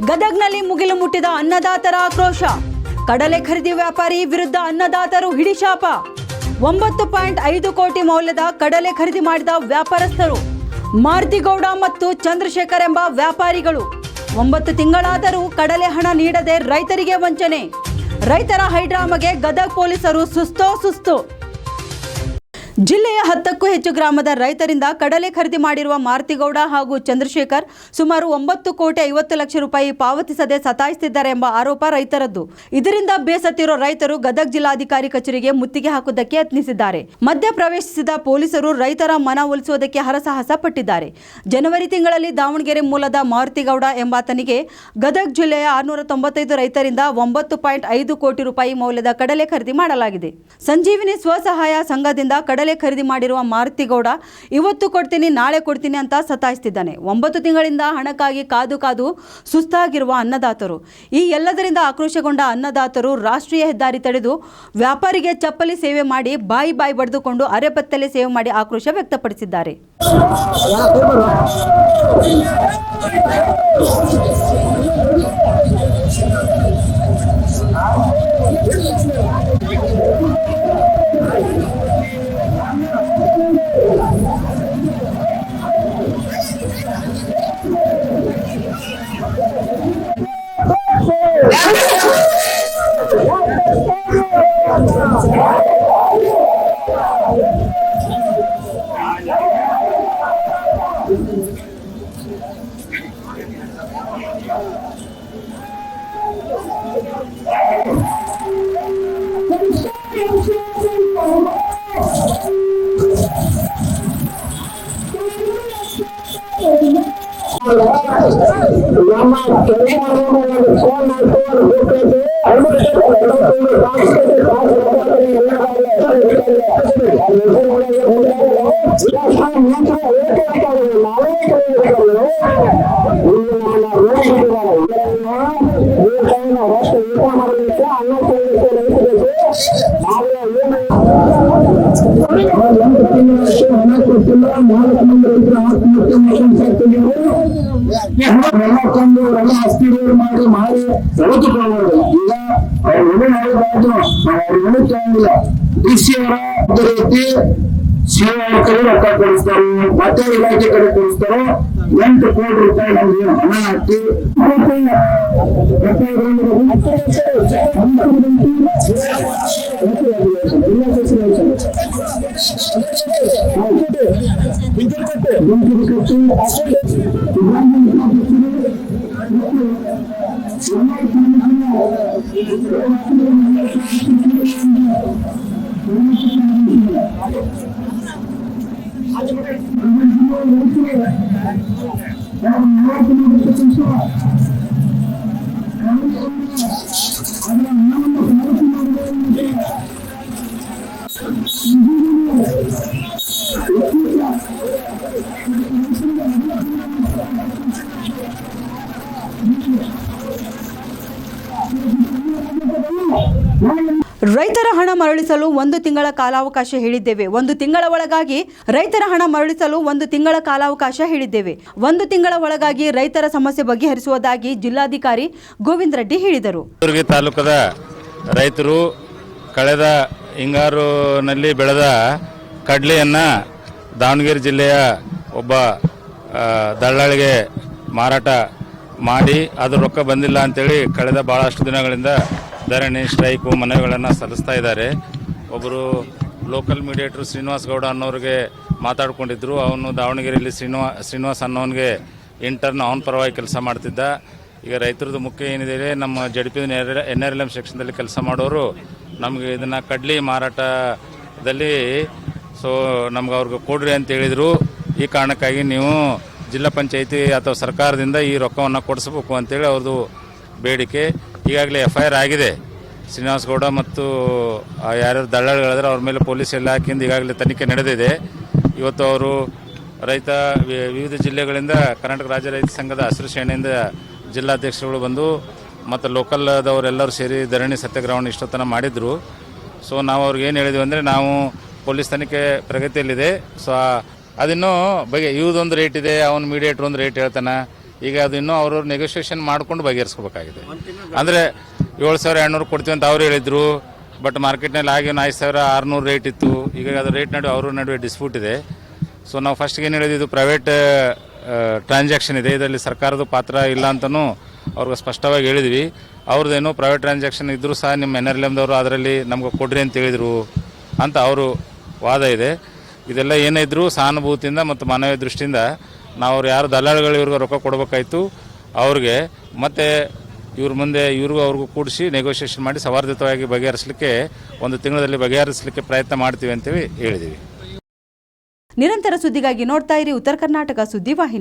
ಗದಗ್ನಲ್ಲಿ ಮುಗಿಲು ಮುಟ್ಟಿದ ಅನ್ನದಾತರ ಆಕ್ರೋಶ. ಕಡಲೆ ಖರೀದಿ ವ್ಯಾಪಾರಿ ವಿರುದ್ಧ ಅನ್ನದಾತರು ಹಿಡಿಶಾಪ. 9.5 ಕೋಟಿ ಮೌಲ್ಯದ ಕಡಲೆ ಖರೀದಿ ಮಾಡಿದ ವ್ಯಾಪಾರಸ್ಥರು ಮಾರುತಿಗೌಡ ಮತ್ತು ಚಂದ್ರಶೇಖರ್ ಎಂಬ ವ್ಯಾಪಾರಿಗಳು 9 ತಿಂಗಳಾದರೂ ಕಡಲೆ ಹಣ ನೀಡದೆ ರೈತರಿಗೆ ವಂಚನೆ. ರೈತರ ಹೈಡ್ರಾಮಾಗೆ ಗದಗ ಪೊಲೀಸರು ಸುಸ್ತು. ಜಿಲ್ಲೆಯ 10ಕ್ಕೂ ಹೆಚ್ಚು ಗ್ರಾಮದ ರೈತರಿಂದ ಕಡಲೆ ಖರೀದಿ ಮಾಡಿರುವ ಮಾರುತಿಗೌಡ ಹಾಗೂ ಚಂದ್ರಶೇಖರ್ ಸುಮಾರು 9 ಕೋಟಿ 50 ಲಕ್ಷ ರೂಪಾಯಿ ಪಾವತಿಸದೆ ಸತಾಯಿಸುತ್ತಿದ್ದಾರೆ ಎಂಬ ಆರೋಪ ರೈತರದ್ದು. ಇದರಿಂದ ಬೇಸತ್ತಿರೋ ರೈತರು ಗದಗ ಜಿಲ್ಲಾಧಿಕಾರಿ ಕಚೇರಿಗೆ ಮುತ್ತಿಗೆ ಹಾಕುವುದಕ್ಕೆ ಯತ್ನಿಸಿದ್ದಾರೆ. ಮಧ್ಯ ಪ್ರವೇಶಿಸಿದ ಪೊಲೀಸರು ರೈತರ ಮನವೊಲಿಸುವುದಕ್ಕೆ ಹರಸಾಹಸ ಪಟ್ಟಿದ್ದಾರೆ. ಜನವರಿ ತಿಂಗಳಲ್ಲಿ ದಾವಣಗೆರೆ ಮೂಲದ ಮಾರುತಿಗೌಡ ಎಂಬಾತನಿಗೆ ಗದಗ ಜಿಲ್ಲೆಯ 695 ರೈತರಿಂದ 9.5 ಕೋಟಿ ರೂಪಾಯಿ ಮೌಲ್ಯದ ಕಡಲೆ ಖರೀದಿ ಮಾಡಲಾಗಿದೆ. ಸಂಜೀವಿನಿ ಸ್ವಸಹಾಯ ಸಂಘದಿಂದ ಕಡಲೆ ಖರೀದಿ ಮಾಡಿರುವ ಮಾರುತಿಗೌಡ ಇವತ್ತು ಕೊಡ್ತೀನಿ ನಾಳೆ ಕೊಡ್ತೀನಿ ಅಂತ ಸತಾಯಿಸುತ್ತಿದ್ದಾನೆ. 9 ತಿಂಗಳಿಂದ ಹಣಕ್ಕಾಗಿ ಕಾದು ಸುಸ್ತಾಗಿರುವ ಅನ್ನದಾತರು. ಈ ಎಲ್ಲದರಿಂದ ಆಕ್ರೋಶಗೊಂಡ ಅನ್ನದಾತರು ರಾಷ್ಟ್ರೀಯ ಹೆದ್ದಾರಿ ತಡೆದು ವ್ಯಾಪಾರಿಗೆ ಚಪ್ಪಲಿ ಸೇವೆ ಮಾಡಿ ಬಾಯಿ ಬಡಿದುಕೊಂಡು ಅರೆಪತ್ತಲೆ ಸೇವೆ ಮಾಡಿ ಆಕ್ರೋಶ ವ್ಯಕ್ತಪಡಿಸಿದ್ದಾರೆ. ಮಾಡಿ ಎಳೆದುಕೊಳ್ಳಬಹುದು. ಈಗ ಅವ್ರು ಮಾಡಬಾರ್ದು, ಅವ್ರು ಕೇಳಂಗಿಲ್ಲ. ಡಿಸಿ ಅವರ ರೀತಿ ಸಿಒ ಕಡೆ ರೊಕ್ಕ ಕೊಡಿಸ್ತಾರೆ, ಮತ್ತೆ ಇಲಾಖೆ ಕಡೆ ಕೊಡಿಸ್ತಾರೆ. 8 ಕೋಟಿ ರೂಪಾಯಿ ನಮ್ಗೆ ಹಣ ಹಾಕಿ ರೈತರ ಹಣ ಮರಳಿಸಲು 1 ತಿಂಗಳ ಕಾಲಾವಕಾಶ ಹೇಳಿದ್ದೇವೆ. 1 ತಿಂಗಳ ಒಳಗಾಗಿ ರೈತರ ಹಣ ಮರಳಿಸಲು 1 ತಿಂಗಳ ಕಾಲಾವಕಾಶ ಹೇಳಿದ್ದೇವೆ. 1 ತಿಂಗಳ ಒಳಗಾಗಿ ರೈತರ ಸಮಸ್ಯೆ ಬಗೆಹರಿಸುವುದಾಗಿ ಜಿಲ್ಲಾಧಿಕಾರಿ ಗೋವಿಂದ ರೆಡ್ಡಿ ಹೇಳಿದರು. ತಾಲೂಕದ ರೈತರು ಕಳೆದ ಹಿಂಗಾರಿನಲ್ಲಿ ಬೆಳೆದ ಕಡ್ಲೆಯನ್ನು ದಾವಣಗೆರೆ ಜಿಲ್ಲೆಯ ಒಬ್ಬ ದಳ್ಳಾಳಿಗೆ ಮಾರಾಟ ಮಾಡಿ ಅದು ರೊಕ್ಕ ಬಂದಿಲ್ಲ ಅಂತೇಳಿ ಕಳೆದ ಭಾಳಷ್ಟು ದಿನಗಳಿಂದ ಧರಣಿ ಸ್ಟ್ರೈಕು ಮನವಿಗಳನ್ನು ಸಲ್ಲಿಸ್ತಾ ಇದ್ದಾರೆ. ಒಬ್ಬರು ಲೋಕಲ್ ಮೀಡಿಯೇಟ್ರು ಶ್ರೀನಿವಾಸ್ ಗೌಡ ಅನ್ನೋರಿಗೆ ಮಾತಾಡ್ಕೊಂಡಿದ್ರು. ಅವನು ದಾವಣಗೆರೆಯಲ್ಲಿ ಶ್ರೀನಿವಾಸ್ ಅನ್ನೋನಿಗೆ ಇಂಟರ್ನ್ ಅವನ ಪರವಾಗಿ ಕೆಲಸ ಮಾಡ್ತಿದ್ದ. ಈಗ ರೈತರದ್ದು ಮುಖ್ಯ ಏನಿದೆ, ನಮ್ಮ JDP NRLM ಸೆಕ್ಷನ್ದಲ್ಲಿ ಕೆಲಸ ಮಾಡೋರು ನಮಗೆ ಇದನ್ನು ಕಡ್ಲಿ ಮಾರಾಟದಲ್ಲಿ ನಮ್ಗೆ ಅವ್ರಿಗೆ ಕೊಡ್ರಿ ಅಂತ ಹೇಳಿದರು. ಈ ಕಾರಣಕ್ಕಾಗಿ ನೀವು ಜಿಲ್ಲಾ ಪಂಚಾಯಿತಿ ಅಥವಾ ಸರ್ಕಾರದಿಂದ ಈ ರೊಕ್ಕವನ್ನು ಕೊಡಿಸ್ಬೇಕು ಅಂತೇಳಿ ಅವ್ರದ್ದು ಬೇಡಿಕೆ. ಈಗಾಗಲೇ FIR ಆಗಿದೆ. ಶ್ರೀನಿವಾಸ್ ಗೌಡ ಮತ್ತು ಯಾರ್ಯಾರು ದಳ್ಳಾಳಿಗಳಿದ್ರೆ ಅವ್ರ ಮೇಲೆ ಪೊಲೀಸ್ ಇಲಾಖೆಯಿಂದ ಈಗಾಗಲೇ ತನಿಖೆ ನಡೆದಿದೆ. ಇವತ್ತು ಅವರು ರೈತ ವಿವಿಧ ಜಿಲ್ಲೆಗಳಿಂದ ಕರ್ನಾಟಕ ರಾಜ್ಯ ರೈತ ಸಂಘದ ಹಸಿರು ಸೇನೆಯಿಂದ ಜಿಲ್ಲಾಧ್ಯಕ್ಷರುಗಳು ಬಂದು ಮತ್ತು ಲೋಕಲ್ದವರೆಲ್ಲರೂ ಸೇರಿ ಧರಣಿ ಸತ್ಯಾಗ್ರಹವನ್ನು ಇಷ್ಟೊತ್ತನ ಮಾಡಿದರು. ಸೊ ನಾವು ಅವ್ರಿಗೆ ಏನು ಹೇಳಿದ್ವಿ ಅಂದರೆ, ನಾವು ಪೊಲೀಸ್ ತನಿಖೆ ಪ್ರಗತಿಯಲ್ಲಿದೆ. ಸೊ ಅದಿನ್ನೂ ಬಗ್ಗೆ ಇವ್ದೊಂದು ರೇಟ್ ಇದೆ, ಅವನು ಮೀಡಿಯೇಟ್ರ್ ಒಂದು ರೇಟ್ ಹೇಳ್ತಾನೆ. ಈಗ ಅದು ಇನ್ನೂ ಅವರು ನೆಗೋಷಿಯೇಷನ್ ಮಾಡ್ಕೊಂಡು ಬಗೆಹರಿಸ್ಕೋಬೇಕಾಗಿದೆ. ಅಂದರೆ 7,200 ಕೊಡ್ತೀವಿ ಅಂತ ಅವ್ರು ಹೇಳಿದರು. ಬಟ್ ಮಾರ್ಕೆಟ್ನಲ್ಲಿ ಆಗಿ 5,600 ರೇಟ್ ಇತ್ತು. ಈಗ ಅದು ರೇಟ್ ನಡುವೆ ಅವ್ರ ನಡುವೆ ಡಿಸ್ಪ್ಯೂಟ್ ಇದೆ. ಸೊ ನಾವು ಫಸ್ಟ್ಗೆ ಏನು ಹೇಳಿದ್ವಿ, ಇದು ಪ್ರೈವೇಟ್ ಟ್ರಾನ್ಸಾಕ್ಷನ್ ಇದೆ, ಇದರಲ್ಲಿ ಸರ್ಕಾರದ ಪಾತ್ರ ಇಲ್ಲ ಅಂತಲೂ ಅವ್ರಿಗೆ ಸ್ಪಷ್ಟವಾಗಿ ಹೇಳಿದ್ವಿ. ಅವ್ರದ್ದೇನು ಪ್ರೈವೇಟ್ ಟ್ರಾನ್ಸಾಕ್ಷನ್ ಇದ್ದರೂ ಸಹ ನಿಮ್ಮ NRLMದವರು ಅದರಲ್ಲಿ ನಮ್ಗೆ ಕೊಡ್ರಿ ಅಂತ ಹೇಳಿದರು ಅಂತ ಅವರು ವಾದ ಇದೆ. ಇದೆಲ್ಲ ಏನೇ ಇದ್ದರೂ ಸಹಾನುಭೂತಿಯಿಂದ ಮತ್ತು ಮಾನವೀಯ ದೃಷ್ಟಿಯಿಂದ ನಾವು ಅವ್ರು ಯಾರು ದಲ್ಲಾಳಿಗಳು ಇವ್ರಿಗೆ ರೊಕ್ಕ ಕೊಡಬೇಕಾಯ್ತು ಅವ್ರಿಗೆ ಮತ್ತು ಇವ್ರ ಮುಂದೆ ಇವ್ರಿಗೂ ಅವ್ರಿಗೂ ಕೂಡಿಸಿ ನೆಗೋಷಿಯೇಷನ್ ಮಾಡಿ ಸೌಹಾರ್ದಯುತವಾಗಿ ಬಗೆಹರಿಸಲಿಕ್ಕೆ 1 ತಿಂಗಳಲ್ಲಿ ಬಗೆಹರಿಸಲಿಕ್ಕೆ ಪ್ರಯತ್ನ ಮಾಡ್ತೀವಿ ಅಂತೇಳಿ ಹೇಳಿದ್ದೀವಿ. ನಿರಂತರ ಸುದ್ದಿಗಾಗಿ ನೋಡ್ತಾ ಇರಿ ಉತ್ತರ ಕರ್ನಾಟಕ ಸುದ್ದಿವಾಹಿನಿ.